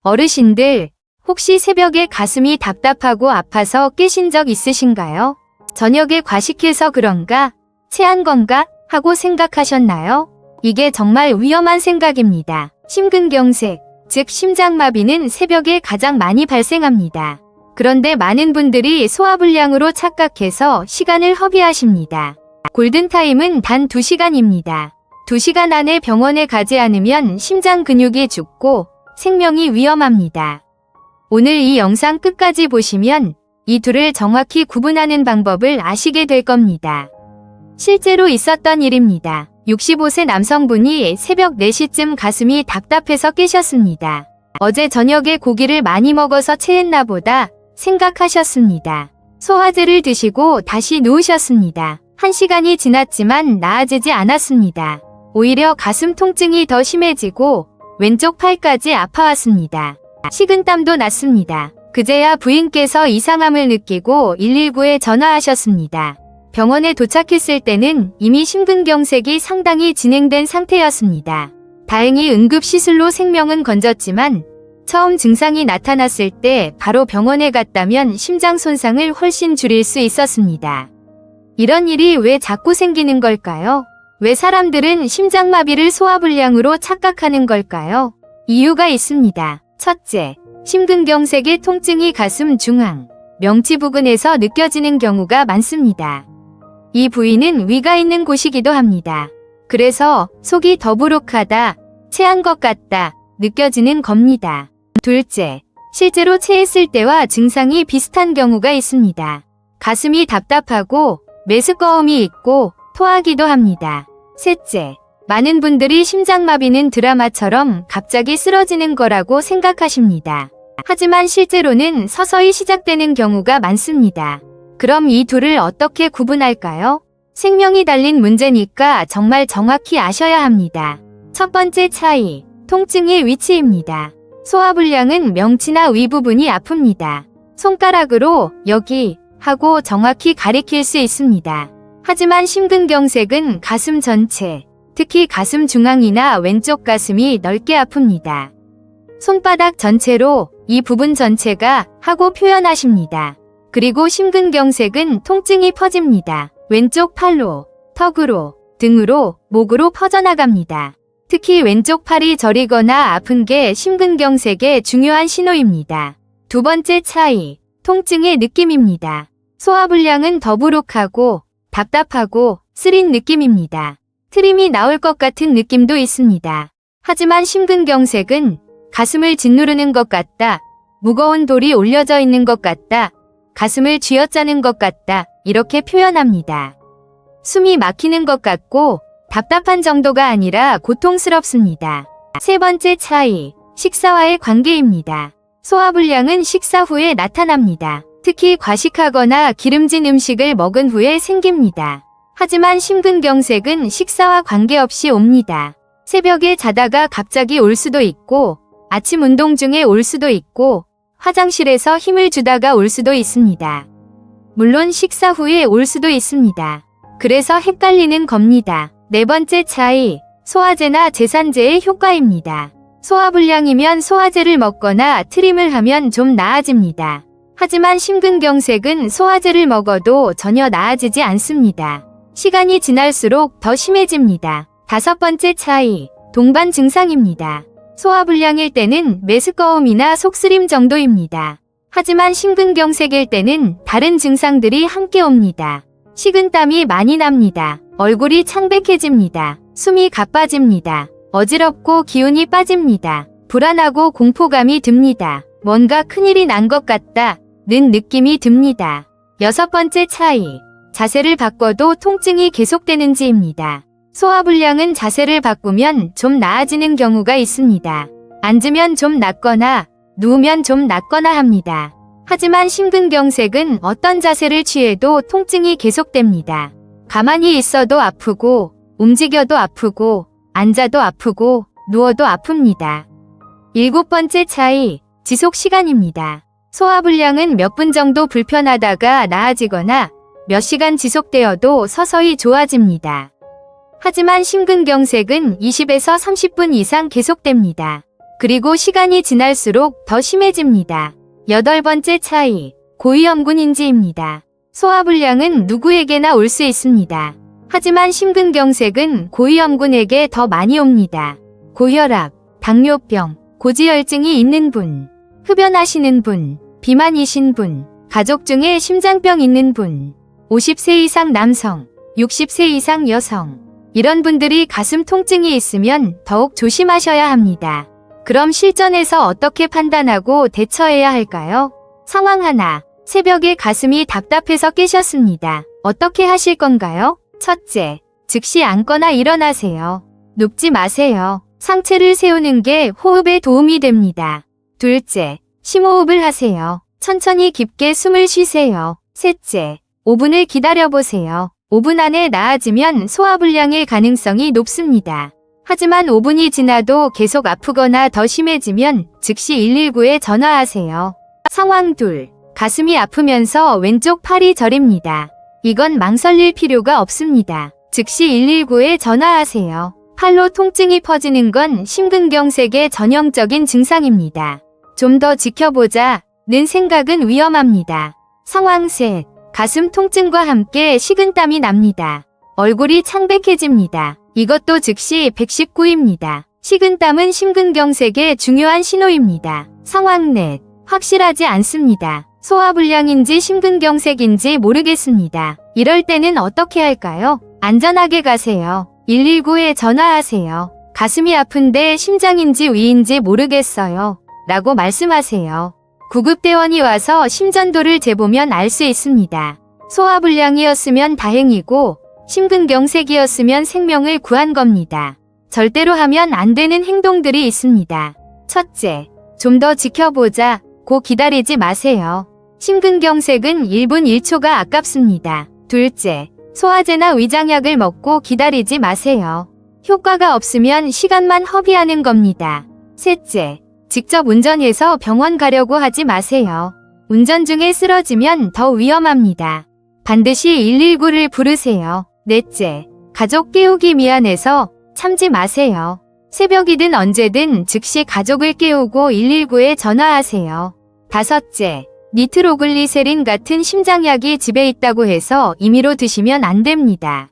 어르신들, 혹시 새벽에 가슴이 답답하고 아파서 깨신 적 있으신가요? 저녁에 과식해서 그런가? 체한 건가? 하고 생각하셨나요? 이게 정말 위험한 생각입니다. 심근경색, 즉 심장마비는 새벽에 가장 많이 발생합니다. 그런데 많은 분들이 소화불량으로 착각해서 시간을 허비하십니다. 골든타임은 단 2시간입니다. 2시간 안에 병원에 가지 않으면 심장 근육이 죽고 생명이 위험합니다. 오늘 이 영상 끝까지 보시면 이 둘을 정확히 구분하는 방법을 아시게 될 겁니다. 실제로 있었던 일입니다. 65세 남성분이 새벽 4시쯤 가슴이 답답해서 깨셨습니다. 어제 저녁에 고기를 많이 먹어서 체했나 보다 생각하셨습니다. 소화제를 드시고 다시 누우셨습니다. 1시간이 지났지만 나아지지 않았습니다. 오히려 가슴 통증이 더 심해지고 왼쪽 팔까지 아파왔습니다. 식은땀도 났습니다. 그제야 부인께서 이상함을 느끼고 119에 전화하셨습니다. 병원에 도착했을 때는 이미 심근경색이 상당히 진행된 상태였습니다. 다행히 응급시술로 생명은 건졌지만 처음 증상이 나타났을 때 바로 병원에 갔다면 심장 손상을 훨씬 줄일 수 있었습니다. 이런 일이 왜 자꾸 생기는 걸까요? 왜 사람들은 심장마비를 소화불량으로 착각하는 걸까요? 이유가 있습니다. 첫째, 심근경색의 통증이 가슴 중앙, 명치 부근에서 느껴지는 경우가 많습니다. 이 부위는 위가 있는 곳이기도 합니다. 그래서 속이 더부룩하다, 체한 것 같다 느껴지는 겁니다. 둘째, 실제로 체했을 때와 증상이 비슷한 경우가 있습니다. 가슴이 답답하고 메스꺼움이 있고 토하기도 합니다. 셋째, 많은 분들이 심장마비는 드라마처럼 갑자기 쓰러지는 거라고 생각하십니다. 하지만 실제로는 서서히 시작되는 경우가 많습니다. 그럼 이 둘을 어떻게 구분할까요? 생명이 달린 문제니까 정말 정확히 아셔야 합니다. 첫 번째 차이, 통증의 위치입니다. 소화불량은 명치나 위 부분이 아픕니다. 손가락으로 여기 하고 정확히 가리킬 수 있습니다. 하지만 심근경색은 가슴 전체, 특히 가슴 중앙이나 왼쪽 가슴이 넓게 아픕니다. 손바닥 전체로 이 부분 전체가 하고 표현하십니다. 그리고 심근경색은 통증이 퍼집니다. 왼쪽 팔로, 턱으로, 등으로, 목으로 퍼져나갑니다. 특히 왼쪽 팔이 저리거나 아픈 게 심근경색의 중요한 신호입니다. 두 번째 차이, 통증의 느낌입니다. 소화불량은 더부룩하고 답답하고 쓰린 느낌입니다. 트림이 나올 것 같은 느낌도 있습니다. 하지만 심근경색은 가슴을 짓누르는 것 같다, 무거운 돌이 올려져 있는 것 같다, 가슴을 쥐어짜는 것 같다 이렇게 표현합니다. 숨이 막히는 것 같고 답답한 정도가 아니라 고통스럽습니다. 세 번째 차이, 식사와의 관계입니다. 소화불량은 식사 후에 나타납니다. 특히 과식하거나 기름진 음식을 먹은 후에 생깁니다. 하지만 심근경색은 식사와 관계없이 옵니다. 새벽에 자다가 갑자기 올 수도 있고 아침 운동 중에 올 수도 있고 화장실에서 힘을 주다가 올 수도 있습니다. 물론 식사 후에 올 수도 있습니다. 그래서 헷갈리는 겁니다. 네 번째 차이, 소화제나 제산제의 효과입니다. 소화불량이면 소화제를 먹거나 트림을 하면 좀 나아집니다. 하지만 심근경색은 소화제를 먹어도 전혀 나아지지 않습니다. 시간이 지날수록 더 심해집니다. 다섯 번째 차이, 동반 증상입니다. 소화불량일 때는 메스꺼움이나 속쓰림 정도입니다. 하지만 심근경색일 때는 다른 증상들이 함께 옵니다. 식은땀이 많이 납니다. 얼굴이 창백해집니다. 숨이 가빠집니다. 어지럽고 기운이 빠집니다. 불안하고 공포감이 듭니다. 뭔가 큰일이 난 것 같다 는 느낌이 듭니다. 여섯 번째 차이, 자세를 바꿔도 통증이 계속되는지입니다. 소화불량은 자세를 바꾸면 좀 나아지는 경우가 있습니다. 앉으면 좀 낫거나 누우면 좀 낫거나 합니다. 하지만 심근경색은 어떤 자세를 취해도 통증이 계속됩니다. 가만히 있어도 아프고 움직여도 아프고 앉아도 아프고 누워도 아픕니다. 일곱 번째 차이, 지속 시간입니다. 소화불량은 몇 분 정도 불편하다가 나아지거나 몇 시간 지속되어도 서서히 좋아집니다. 하지만 심근경색은 20에서 30분 이상 계속됩니다. 그리고 시간이 지날수록 더 심해집니다. 8번째 차이, 고위험군인지입니다. 소화불량은 누구에게나 올 수 있습니다. 하지만 심근경색은 고위험군에게 더 많이 옵니다. 고혈압, 당뇨병, 고지혈증이 있는 분, 흡연하시는 분, 비만이신 분, 가족 중에 심장병 있는 분, 50세 이상 남성, 60세 이상 여성, 이런 분들이 가슴 통증이 있으면 더욱 조심하셔야 합니다. 그럼 실전에서 어떻게 판단하고 대처해야 할까요? 상황 하나, 새벽에 가슴이 답답해서 깨셨습니다. 어떻게 하실 건가요? 첫째, 즉시 앉거나 일어나세요. 눕지 마세요. 상체를 세우는 게 호흡에 도움이 됩니다. 둘째, 심호흡을 하세요. 천천히 깊게 숨을 쉬세요. 셋째, 5분을 기다려보세요. 5분 안에 나아지면 소화불량일 가능성이 높습니다. 하지만 5분이 지나도 계속 아프거나 더 심해지면 즉시 119에 전화하세요. 상황 둘, 가슴이 아프면서 왼쪽 팔이 저립니다. 이건 망설일 필요가 없습니다. 즉시 119에 전화하세요. 팔로 통증이 퍼지는 건 심근경색의 전형적인 증상입니다. 좀 더 지켜보자 는 생각은 위험합니다. 상황 셋, 가슴 통증과 함께 식은땀이 납니다. 얼굴이 창백해집니다. 이것도 즉시 119입니다. 식은땀은 심근경색의 중요한 신호입니다. 상황 넷, 확실하지 않습니다. 소화불량인지 심근경색인지 모르겠습니다. 이럴 때는 어떻게 할까요? 안전하게 가세요. 119에 전화하세요. 가슴이 아픈데 심장인지 위인지 모르겠어요. 라고 말씀하세요. 구급대원이 와서 심전도를 재보면 알 수 있습니다. 소화불량이었으면 다행이고 심근경색이었으면 생명을 구한 겁니다. 절대로 하면 안 되는 행동들이 있습니다. 첫째, 좀 더 지켜보자 고 기다리지 마세요. 심근경색은 1분 1초가 아깝습니다. 둘째, 소화제나 위장약을 먹고 기다리지 마세요. 효과가 없으면 시간만 허비하는 겁니다. 셋째, 직접 운전해서 병원 가려고 하지 마세요. 운전 중에 쓰러지면 더 위험합니다. 반드시 119를 부르세요. 넷째, 가족 깨우기 미안해서 참지 마세요. 새벽이든 언제든 즉시 가족을 깨우고 119에 전화하세요. 다섯째, 니트로글리세린 같은 심장약이 집에 있다고 해서 임의로 드시면 안 됩니다.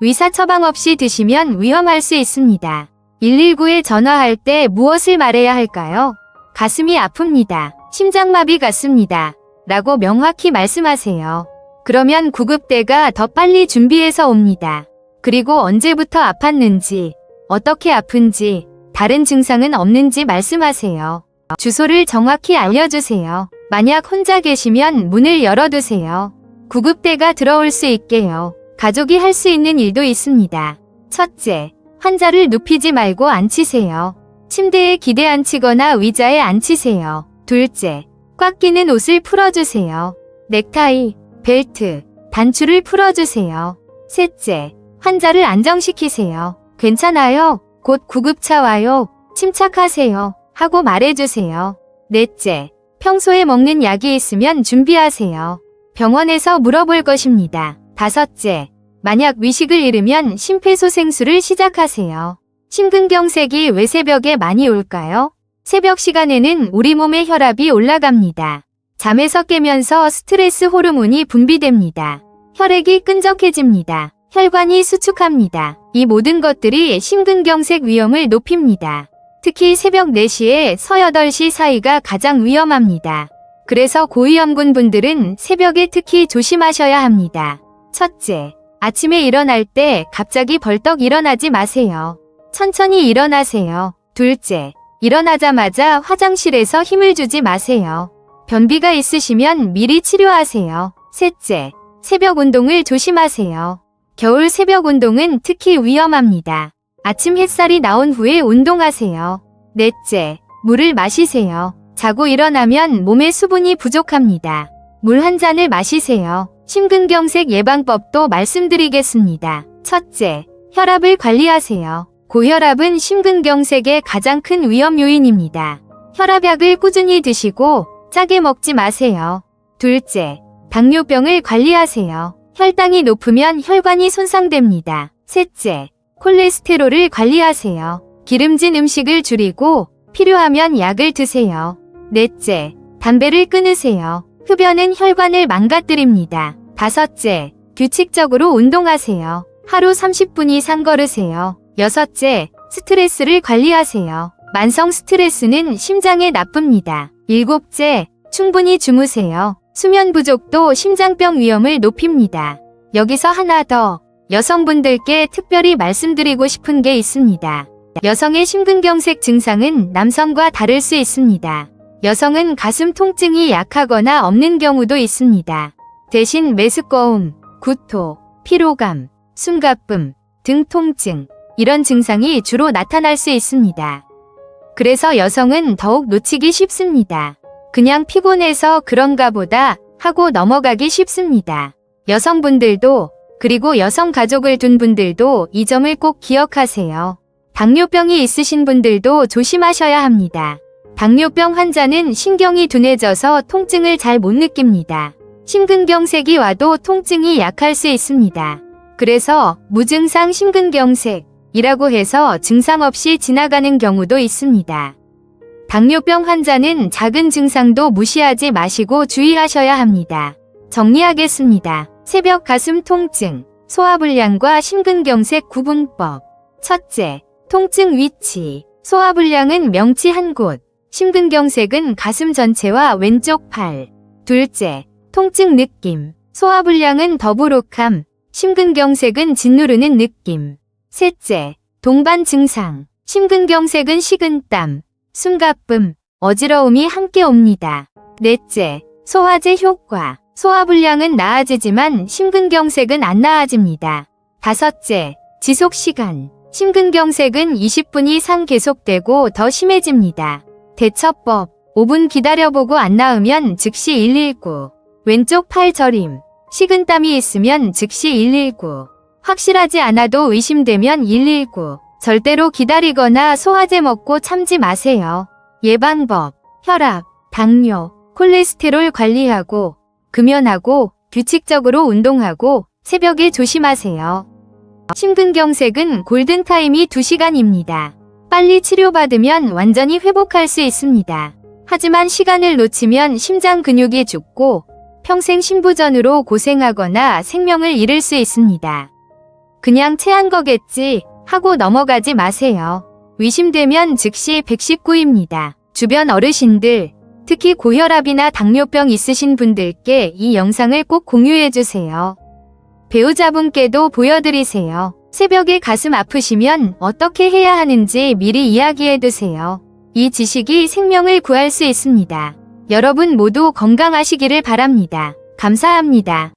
의사 처방 없이 드시면 위험할 수 있습니다. 119에 전화할 때 무엇을 말해야 할까요? 가슴이 아픕니다. 심장마비 같습니다. 라고 명확히 말씀하세요. 그러면 구급대가 더 빨리 준비해서 옵니다. 그리고 언제부터 아팠는지, 어떻게 아픈지, 다른 증상은 없는지 말씀하세요. 주소를 정확히 알려주세요. 만약 혼자 계시면 문을 열어두세요. 구급대가 들어올 수 있게요. 가족이 할 수 있는 일도 있습니다. 첫째, 환자를 눕히지 말고 앉히세요. 침대에 기대 앉히거나 의자에 앉히세요. 둘째, 꽉 끼는 옷을 풀어주세요. 넥타이, 벨트, 단추를 풀어주세요. 셋째, 환자를 안정시키세요. 괜찮아요. 곧 구급차 와요. 침착하세요. 하고 말해주세요. 넷째, 평소에 먹는 약이 있으면 준비하세요. 병원에서 물어볼 것입니다. 다섯째, 만약 위식을 잃으면 심폐소생술을 시작하세요. 심근경색이 왜 새벽에 많이 올까요? 새벽 시간에는 우리 몸의 혈압이 올라갑니다. 잠에서 깨면서 스트레스 호르몬이 분비됩니다. 혈액이 끈적해집니다. 혈관이 수축합니다. 이 모든 것들이 심근경색 위험을 높입니다. 특히 새벽 4시에 서 8시 사이가 가장 위험합니다. 그래서 고위험군 분들은 새벽에 특히 조심하셔야 합니다. 첫째, 아침에 일어날 때 갑자기 벌떡 일어나지 마세요. 천천히 일어나세요. 둘째, 일어나자마자 화장실에서 힘을 주지 마세요. 변비가 있으시면 미리 치료하세요. 셋째, 새벽 운동을 조심하세요. 겨울 새벽 운동은 특히 위험합니다. 아침 햇살이 나온 후에 운동하세요. 넷째, 물을 마시세요. 자고 일어나면 몸에 수분이 부족합니다. 물 한 잔을 마시세요. 심근경색 예방법도 말씀드리겠습니다. 첫째, 혈압을 관리하세요. 고혈압은 심근경색의 가장 큰 위험 요인입니다. 혈압약을 꾸준히 드시고 짜게 먹지 마세요. 둘째, 당뇨병을 관리하세요. 혈당이 높으면 혈관이 손상됩니다. 셋째, 콜레스테롤을 관리하세요. 기름진 음식을 줄이고 필요하면 약을 드세요. 넷째, 담배를 끊으세요. 흡연은 혈관을 망가뜨립니다. 다섯째, 규칙적으로 운동하세요. 하루 30분 이상 걸으세요. 여섯째, 스트레스를 관리하세요. 만성 스트레스는 심장에 나쁩니다. 일곱째, 충분히 주무세요. 수면 부족도 심장병 위험을 높입니다. 여기서 하나 더, 여성분들께 특별히 말씀드리고 싶은 게 있습니다. 여성의 심근경색 증상은 남성과 다를 수 있습니다. 여성은 가슴 통증이 약하거나 없는 경우도 있습니다. 대신 메스꺼움, 구토, 피로감, 숨가쁨, 등 통증, 이런 증상이 주로 나타날 수 있습니다. 그래서 여성은 더욱 놓치기 쉽습니다. 그냥 피곤해서 그런가 보다 하고 넘어가기 쉽습니다. 여성분들도, 그리고 여성 가족을 둔 분들도 이 점을 꼭 기억하세요. 당뇨병이 있으신 분들도 조심하셔야 합니다. 당뇨병 환자는 신경이 둔해져서 통증을 잘 못 느낍니다. 심근경색이 와도 통증이 약할 수 있습니다. 그래서 무증상 심근경색이라고 해서 증상 없이 지나가는 경우도 있습니다. 당뇨병 환자는 작은 증상도 무시하지 마시고 주의하셔야 합니다. 정리하겠습니다. 새벽 가슴 통증, 소화불량과 심근경색 구분법. 첫째, 통증 위치. 소화불량은 명치 한 곳, 심근경색은 가슴 전체와 왼쪽 팔. 둘째, 통증 느낌. 소화불량은 더부룩함, 심근경색은 짓누르는 느낌. 셋째, 동반 증상. 심근경색은 식은땀, 숨가쁨, 어지러움이 함께 옵니다. 넷째, 소화제 효과. 소화불량은 나아지지만 심근경색은 안 나아집니다. 다섯째, 지속시간. 심근경색은 20분 이상 계속되고 더 심해집니다. 대처법. 5분 기다려보고 안 나으면 즉시 119. 왼쪽 팔 저림. 식은땀이 있으면 즉시 119. 확실하지 않아도 의심되면 119. 절대로 기다리거나 소화제 먹고 참지 마세요. 예방법. 혈압, 당뇨, 콜레스테롤 관리하고, 금연하고, 규칙적으로 운동하고, 새벽에 조심하세요. 심근경색은 골든타임이 2시간입니다. 빨리 치료받으면 완전히 회복할 수 있습니다. 하지만 시간을 놓치면 심장 근육이 죽고 평생 심부전으로 고생하거나 생명을 잃을 수 있습니다. 그냥 체한 거겠지 하고 넘어가지 마세요. 의심되면 즉시 119입니다. 주변 어르신들, 특히 고혈압이나 당뇨병 있으신 분들께 이 영상을 꼭 공유해주세요. 배우자분께도 보여드리세요. 새벽에 가슴 아프시면 어떻게 해야 하는지 미리 이야기해두세요. 이 지식이 생명을 구할 수 있습니다. 여러분 모두 건강하시기를 바랍니다. 감사합니다.